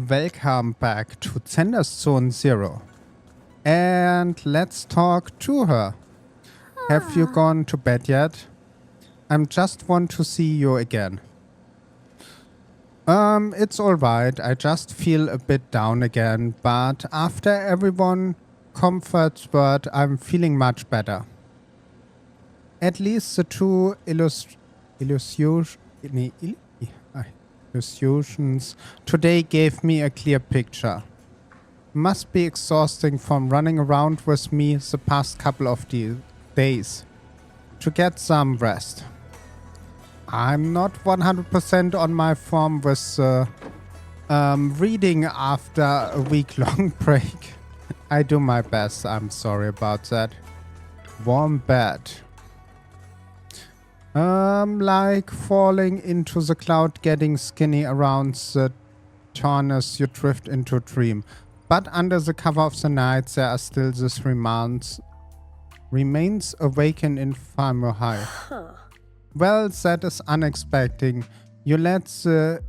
Welcome back to Zenless Zone Zero. And let's talk to her. Have you gone to bed yet? I just want to see you again. It's alright. I just feel a bit down again, but after everyone comforts word, I'm feeling much better. At least the two illustrations today gave me a clear picture. Must be exhausting from running around with me the past couple of days. To get some rest. I'm not 100% on my form with reading after a week-long break. I do my best. I'm sorry about that. Warm bed. Like falling into the cloud, getting skinny around the tornus, you drift into a dream. But under the cover of the night, there are still this remains awakened in miHoYo. Well, that is unexpected. You let the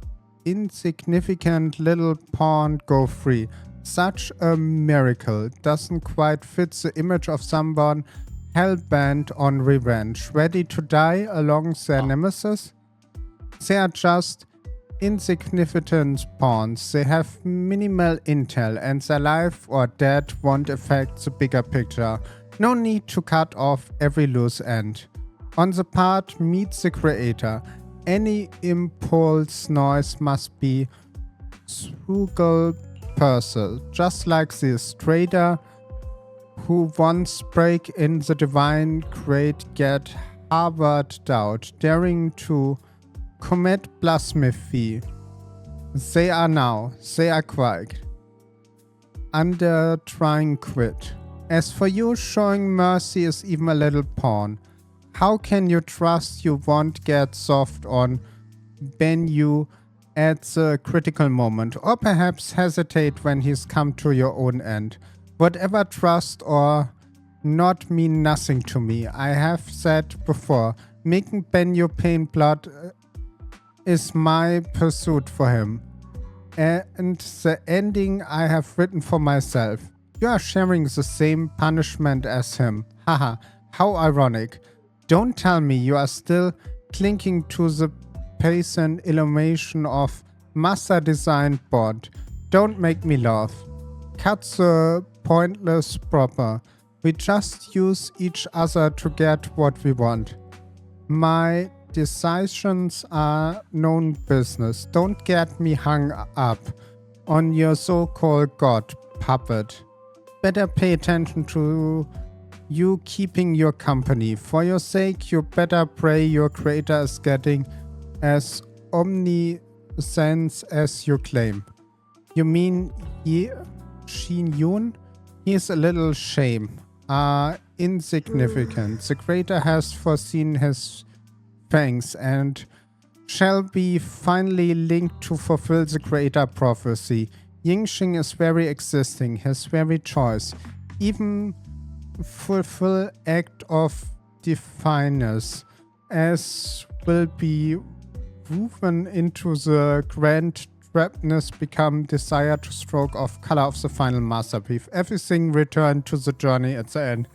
insignificant little pawn go free. Such a miracle. Doesn't quite fit the image of someone hell-bent on revenge, ready to die along their nemesis. They are just insignificant pawns. They have minimal intel, and their life or death won't affect the bigger picture. No need to cut off every loose end. On the part, meet the creator. Any impulse noise must be frugal person, just like this trader who once break in the divine great get harbored doubt, daring to commit blasphemy. They are quiet, under trying quit. As for you, showing mercy is even a little pawn. How can you trust you won't get soft on Benyu at the critical moment, or perhaps hesitate when he's come to your own end? Whatever trust or not mean nothing to me. I have said before, making Benyu pain blood is my pursuit for him. And the ending I have written for myself. You are sharing the same punishment as him. Haha, how ironic. Don't tell me you are still clinging to the patient illumination of master-designed bond. Don't make me laugh. Cut the pointless proper. We just use each other to get what we want. My decisions are known business. Don't get me hung up on your so-called god puppet. Better pay attention to you keeping your company. For your sake, you better pray your creator is getting as omniscient as you claim. You mean Ye Shun? He is a little shame. Insignificant. The creator has foreseen his fangs and shall be finally linked to fulfill the creator prophecy. Yingxing is very existing, his very choice. Even fulfill act of defiance, as will be woven into the grand trapness become desire to stroke of color of the final masterpiece. Everything returned to the journey at the end.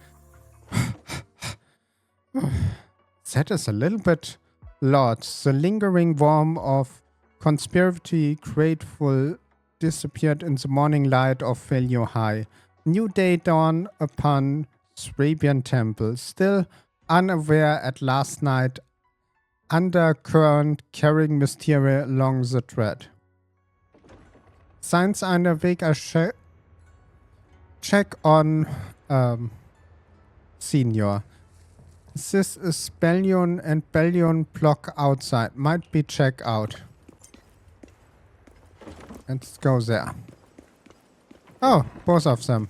That is a little bit loud. The lingering warmth of conspiracy grateful disappeared in the morning light of Value High. New day dawned upon Swabian Temple, still unaware at last night undercurrent carrying mystery along the thread. Signs einer Weg check on Senior. This is Bellion and Bellion block outside. Might be check out. Let's go there. Oh, both of them.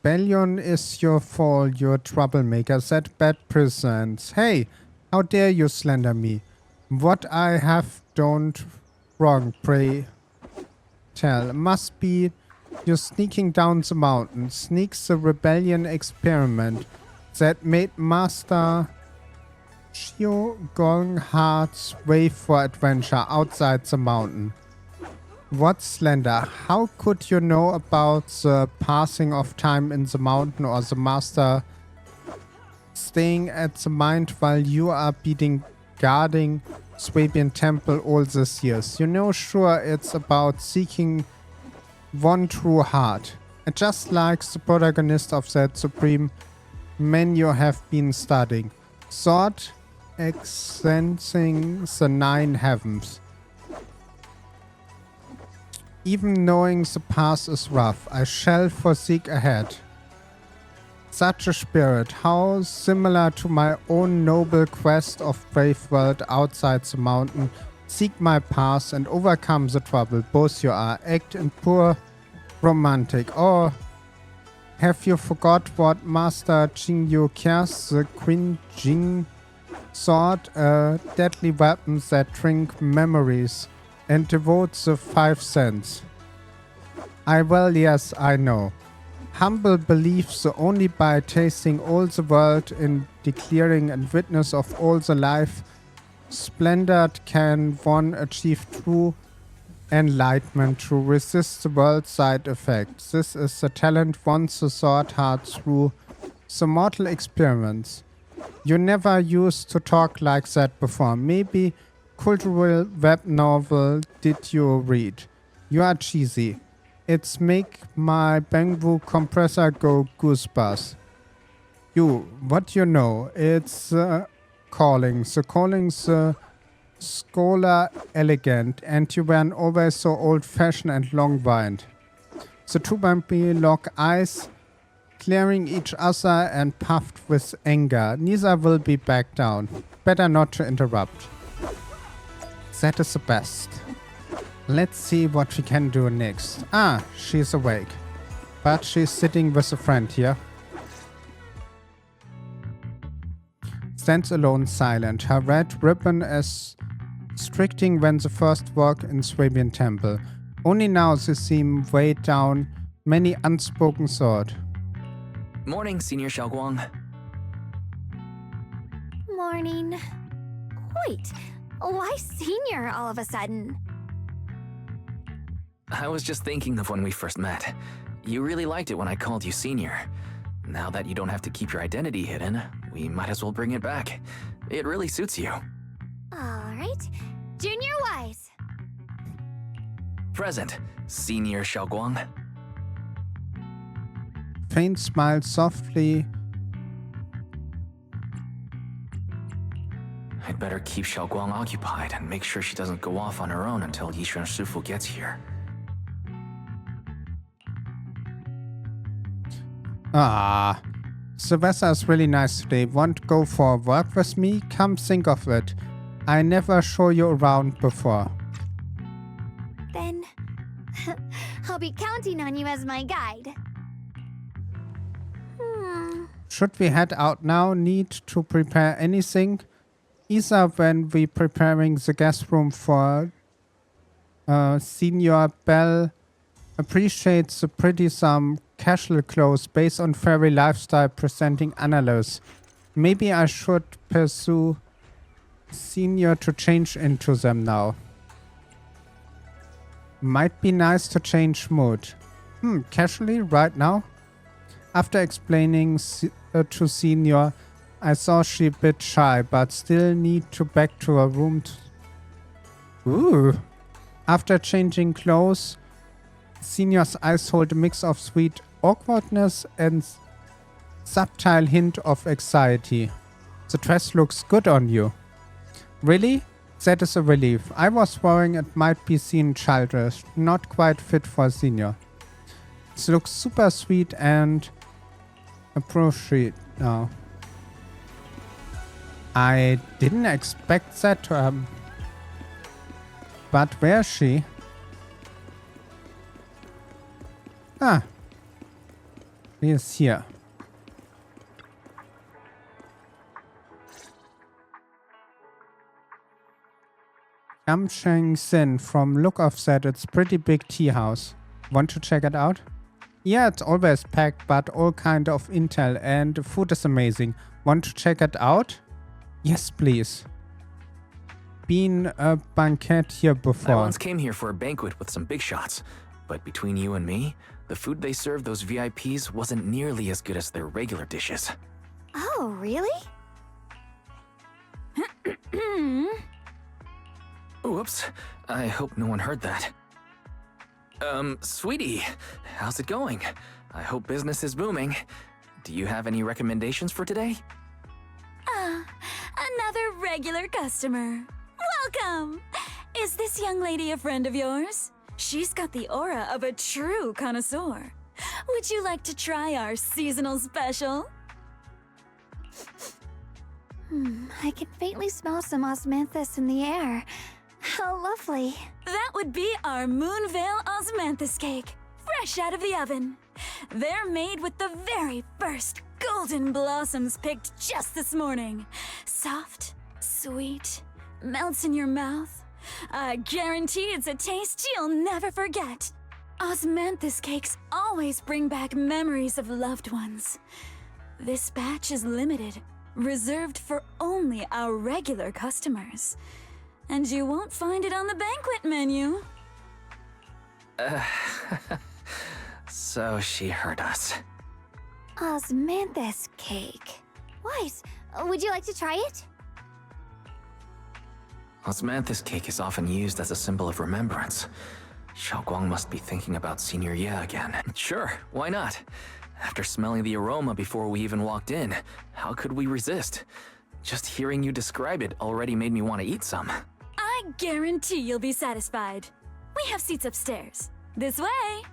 Bellion is your fool, your troublemaker, that bad presents. Hey, how dare you slander me? What I have done wrong, pray tell. Must be you sneaking down the mountain. Sneaks the rebellion experiment that made Master Shio Gong Heart's way for adventure outside the mountain. What, Slender? How could you know about the passing of time in the mountain or the master staying at the mind while you are guarding Swabian Temple all these years? You know, sure, it's about seeking one true heart. And just like the protagonist of that supreme man you have been studying. Sword accessing the 9 heavens. Even knowing the path is rough, I shall forsake ahead. Such a spirit, how similar to my own noble quest of brave world outside the mountain. Seek my path and overcome the trouble. Both you are, act in poor romantic. Or have you forgot what Master Jingyu cares? The Queen Jing sword, a deadly weapon that drink memories and devotes the 5 cents. Yes, I know. Humble believes that only by tasting all the world in declaring and witness of all the life splendid can one achieve true enlightenment to resist the world's side effects. This is the talent once the sword hard through the mortal experiments. You never used to talk like that before. Maybe cultural web novel did you read? You are cheesy. It's make my Bangwu compressor go goosebumps. You, what you know? It's calling. The calling's scholar elegant, and you weren't always so old-fashioned and long-winded. The two bumpy lock eyes, clearing each other and puffed with anger. Neither will be back down. Better not to interrupt. That is the best. Let's see what we can do next. Ah, she's awake. But she's sitting with a friend here. Stands alone silent. Her red ribbon as stricting when the first walk in Swabian Temple. Only now they seem weighed down many unspoken thought. Morning, Senior Guang. Morning. Wait, why Senior all of a sudden? I was just thinking of when we first met. You really liked it when I called you Senior. Now that you don't have to keep your identity hidden, we might as well bring it back. It really suits you. Alright. Junior Wise. Present, Senior Guang. Faint smile softly. I'd better keep Guang occupied and make sure she doesn't go off on her own until Ye Shun Shifu gets here. Ah, the weather is really nice today. Want to go for a walk with me? Come think of it. I never show you around before. Then I'll be counting on you as my guide. Should we head out now? Need to prepare anything? Either when we preparing the guest room for Senior Bell appreciates the pretty casual clothes based on fairy lifestyle presenting analysts. Maybe I should pursue Senior to change into them now. Might be nice to change mood. Casually right now? After explaining to Senior, I saw she a bit shy, but still need to back to her room. Ooh. After changing clothes, Senior's eyes hold a mix of sweet awkwardness and subtle hint of anxiety. The dress looks good on you. Really? That is a relief. I was worrying it might be seen childish, not quite fit for Senior. It looks super sweet and appropriate now. I didn't expect that to happen. But where is she? Ah. She is here. Gamsheng Sin, from look of that, it's pretty big tea house. Want to check it out? Yeah, it's always packed, but all kind of intel, and the food is amazing. Want to check it out? Yes, please. been a banquet here I before. once came here for a banquet with some big shots, but between you and me, the food they served those VIPs wasn't nearly as good as their regular dishes. Oh, really? Oops, I hope no one heard that. Sweetie, how's it going? I hope business is booming. Do you have any recommendations for today? Another regular customer. Welcome! Is this young lady a friend of yours? She's got the aura of a true connoisseur. Would you like to try our seasonal special? I can faintly smell some osmanthus in the air. How lovely. That would be our Moonvale Osmanthus cake, fresh out of the oven. They're made with the very first golden blossoms picked just this morning. Soft, sweet, melts in your mouth. I guarantee it's a taste you'll never forget. Osmanthus cakes always bring back memories of loved ones. This batch is limited, reserved for only our regular customers. And you won't find it on the banquet menu. So she heard us. Osmanthus cake. Wise, would you like to try it? Osmanthus cake is often used as a symbol of remembrance. Guang must be thinking about Senior Ye again. Sure, why not? After smelling the aroma before we even walked in, how could we resist? Just hearing you describe it already made me want to eat some. I guarantee you'll be satisfied. We have seats upstairs. This way.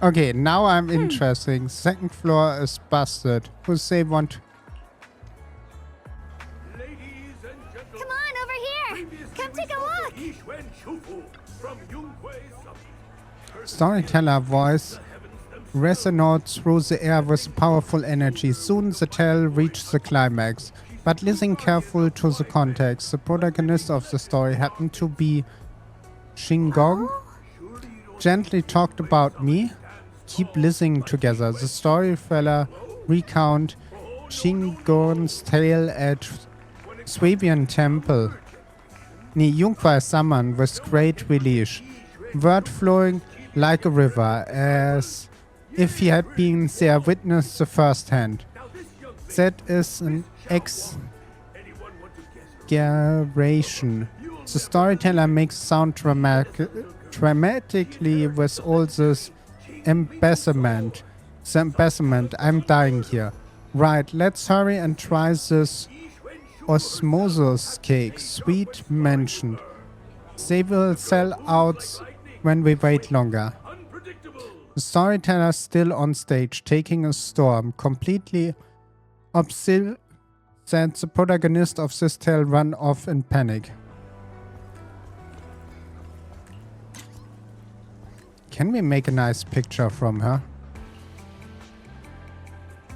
Okay, now I'm interesting. Second floor is busted. Who say want? Come on, over here! Come take a look! Storyteller voice resonates through the air with powerful energy. Soon the tale reaches the climax. But listen carefully to the context. The protagonist of the story happened to be Shingon. Gently talked about me. Keep listening together. The storyteller recount Shingon's tale at Swabian Temple. Ni Jungfrau summoned with great relish. Word flowing like a river, as if he had been there witnessed the first hand. That is an exaggeration. The storyteller makes sound dramatically with all this embezzlement. The embezzlement, I'm dying here. Right, let's hurry and try this osmosis cake. Sweet mentioned. They will sell out when we wait longer. The storyteller still on stage, taking a storm, completely upset that the protagonist of this tale run off in panic. Can we make a nice picture from her?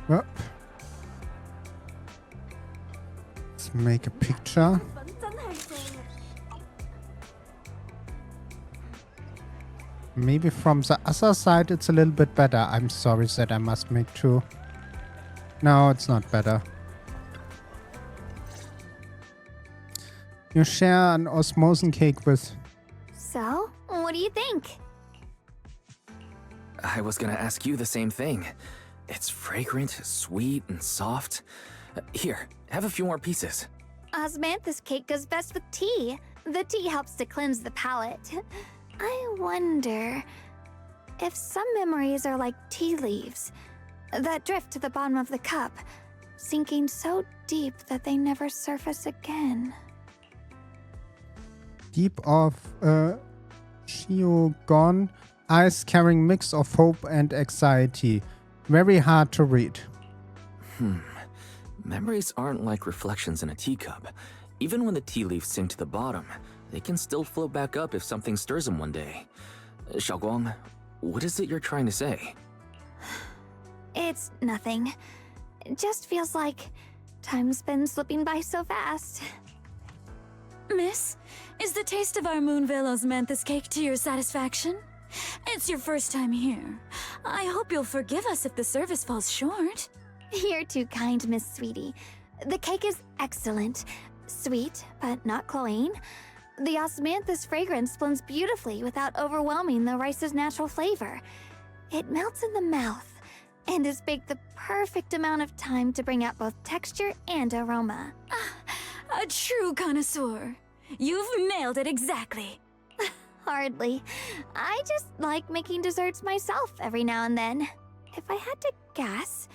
Well, let's make a picture. Maybe from the other side it's a little bit better. I'm sorry that I must make two. No, it's not better. You share an osmosis cake with... So, what do you think? I was gonna ask you the same thing. It's fragrant, sweet, and soft. Here, have a few more pieces. Osmanthus cake goes best with tea. The tea helps to cleanse the palate. I wonder if some memories are like tea leaves that drift to the bottom of the cup, sinking so deep that they never surface again. Deep of Shiogon, eyes carrying mix of hope and anxiety. Very hard to read. Memories aren't like reflections in a teacup. Even when the tea leaves sink to the bottom, they can still float back up if something stirs them one day. Guang, what is it you're trying to say? It's nothing. It just feels like time's been slipping by so fast. Miss, is the taste of our Moonvale Osmanthus cake to your satisfaction? It's your first time here. I hope you'll forgive us if the service falls short. You're too kind, Miss Sweetie. The cake is excellent. Sweet, but not cloying. The osmanthus fragrance blends beautifully without overwhelming the rice's natural flavor. It melts in the mouth and is baked the perfect amount of time to bring out both texture and aroma. A true connoisseur. You've nailed it exactly. Hardly. I just like making desserts myself every now and then. If I had to guess,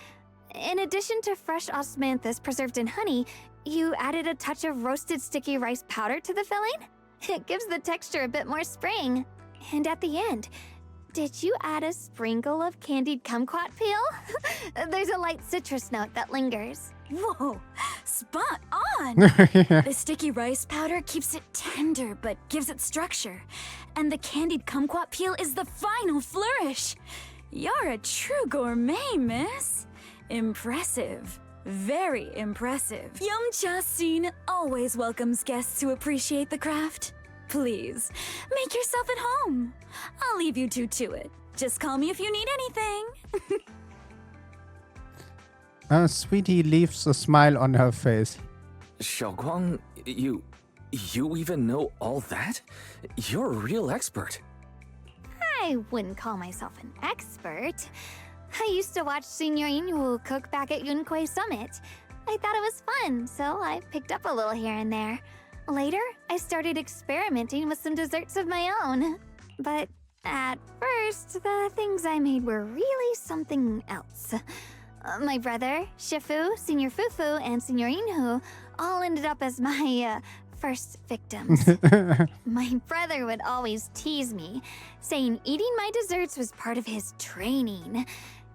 in addition to fresh osmanthus preserved in honey, you added a touch of roasted sticky rice powder to the filling? It gives the texture a bit more spring. And at the end, did you add a sprinkle of candied kumquat peel? There's a light citrus note that lingers. Whoa, spot on! Yeah. The sticky rice powder keeps it tender but gives it structure. And the candied kumquat peel is the final flourish. You're a true gourmet, miss. Impressive. Very impressive. Yum-cha scene always welcomes guests who appreciate the craft. Please, make yourself at home. I'll leave you two to it. Just call me if you need anything. Sweetie leaves a smile on her face. Xiaoguang, you even know all that? You're a real expert. I wouldn't call myself an expert. I used to watch Senior Ye Shun cook back at Yunquay Summit. I thought it was fun, so I picked up a little here and there. Later, I started experimenting with some desserts of my own. But at first, the things I made were really something else. My brother, Shifu, Senior Fufu, and Senior Ye Shun all ended up as my first victims. My brother would always tease me, saying eating my desserts was part of his training,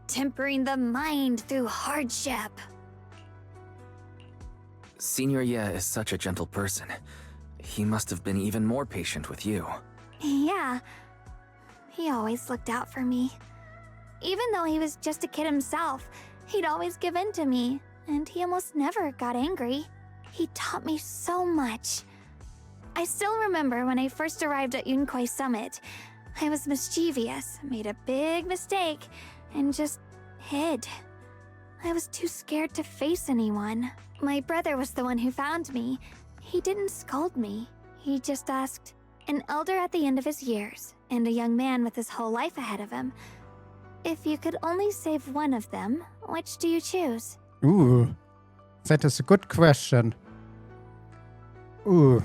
tempering the mind through hardship. Senior Ye is such a gentle person. He must have been even more patient with you. Yeah, he always looked out for me. Even though he was just a kid himself, he'd always give in to me, and he almost never got angry. He taught me so much. I still remember when I first arrived at Yunquay Summit. I was mischievous, made a big mistake, and just hid. I was too scared to face anyone. My brother was the one who found me. He didn't scold me. He just asked, an elder at the end of his years, and a young man with his whole life ahead of him, if you could only save one of them, which do you choose? Ooh, that is a good question. Ooh.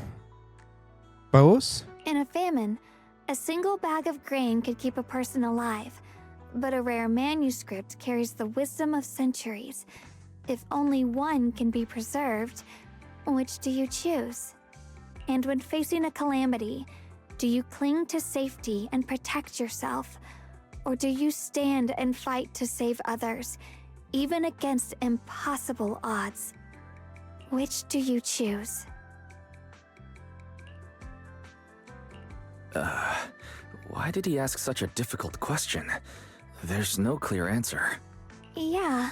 Both? In a famine, a single bag of grain could keep a person alive, but a rare manuscript carries the wisdom of centuries. If only one can be preserved, which do you choose? And when facing a calamity, do you cling to safety and protect yourself? Or do you stand and fight to save others, even against impossible odds? Which do you choose? Why did he ask such a difficult question? There's no clear answer. Yeah.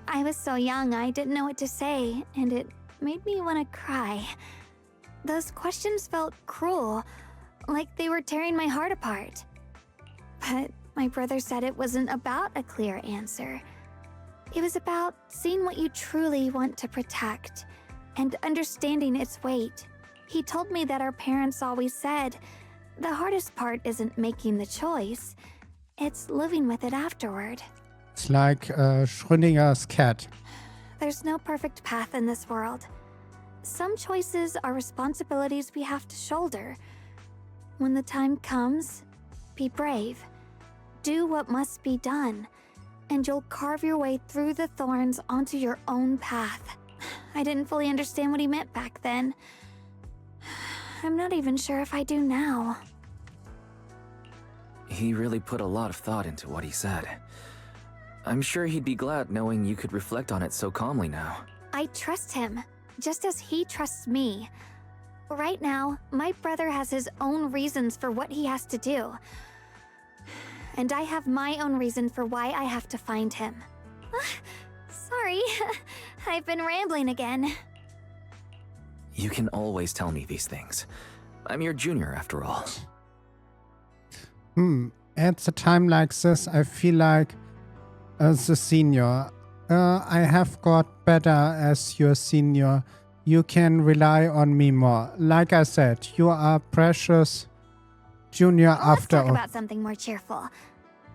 I was so young I didn't know what to say, and it made me want to cry. Those questions felt cruel, like they were tearing my heart apart. But my brother said it wasn't about a clear answer. It was about seeing what you truly want to protect and understanding its weight. He told me that our parents always said, the hardest part isn't making the choice, it's living with it afterward. It's like Schrödinger's cat. There's no perfect path in this world. Some choices are responsibilities we have to shoulder. When the time comes, be brave. Do what must be done, and you'll carve your way through the thorns onto your own path. I didn't fully understand what he meant back then. I'm not even sure if I do now. He really put a lot of thought into what he said. I'm sure he'd be glad knowing you could reflect on it so calmly now. I trust him, just as he trusts me. Right now, my brother has his own reasons for what he has to do. And I have my own reason for why I have to find him. Sorry, I've been rambling again. You can always tell me these things. I'm your junior, after all. At a time like this, I feel like the senior, I have got better as your senior. You can rely on me more. Like I said, you are precious junior Let's after talk all. about something more cheerful.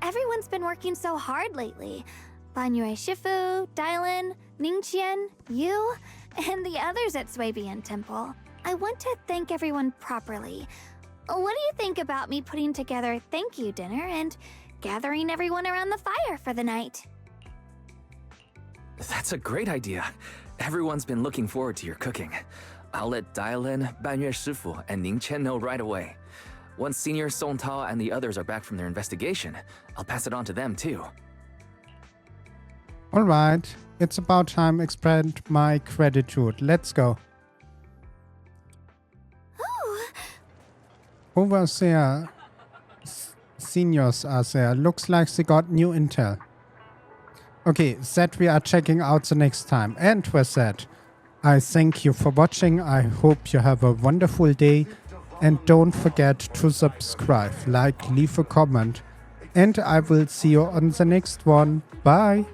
Everyone's been working so hard lately. Banyue Shifu, Dylan, Ningqian, you, and the others at Swabian Temple. I want to thank everyone properly. What do you think about me putting together a thank you dinner and gathering everyone around the fire for the night? That's a great idea. Everyone's been looking forward to your cooking. I'll let Dylan, Banyue Shifu, and Ning Chen know right away. Once Senior Song Tao and the others are back from their investigation, I'll pass it on to them too. Alright, it's about time express my gratitude. Let's go. Oh, Overseer seniors are there. Looks like they got new intel. Okay, that we are checking out the next time. And with that, I thank you for watching. I hope you have a wonderful day. And don't forget to subscribe, like, leave a comment. And I will see you on the next one. Bye.